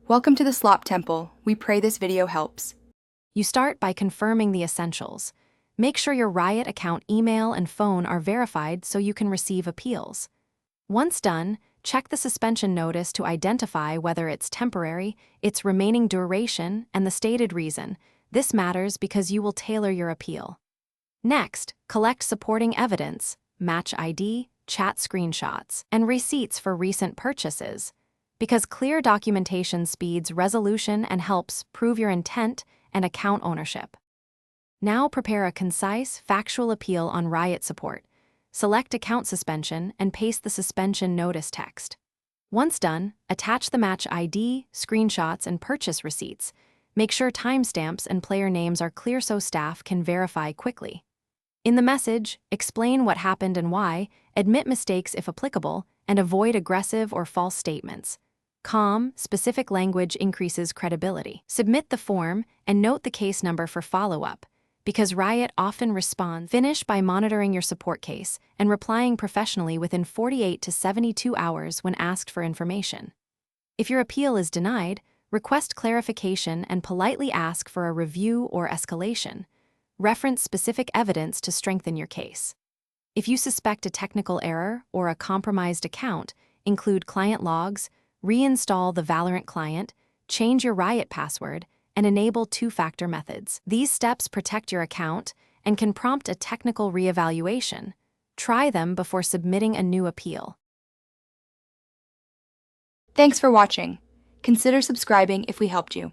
Welcome to the Slop Temple. We pray this video helps. You start by confirming the essentials. Make sure your Riot account email and phone are verified so you can receive appeals. Once done, check the suspension notice to identify whether it's temporary, its remaining duration, and the stated reason. This matters because you will tailor your appeal. Next, collect supporting evidence, match ID, chat screenshots, and receipts for recent purchases, because clear documentation speeds resolution and helps prove your intent and account ownership. Now prepare a concise, factual appeal on Riot support. Select account suspension and paste the suspension notice text. Once done, attach the match ID, screenshots, and purchase receipts. Make sure timestamps and player names are clear so staff can verify quickly. In the message, explain what happened and why, admit mistakes if applicable, and avoid aggressive or false statements. Calm, specific language increases credibility. Submit the form and note the case number for follow-up, because Riot often responds. Finish by monitoring your support case and replying professionally within 48 to 72 hours when asked for information. If your appeal is denied, request clarification and politely ask for a review or escalation. Reference specific evidence to strengthen your case. If you suspect a technical error or a compromised account, include client logs, reinstall the Valorant client, change your Riot password, and enable two-factor methods. These steps protect your account and can prompt a technical reevaluation. Try them before submitting a new appeal. Thanks for watching. Consider subscribing if we helped you.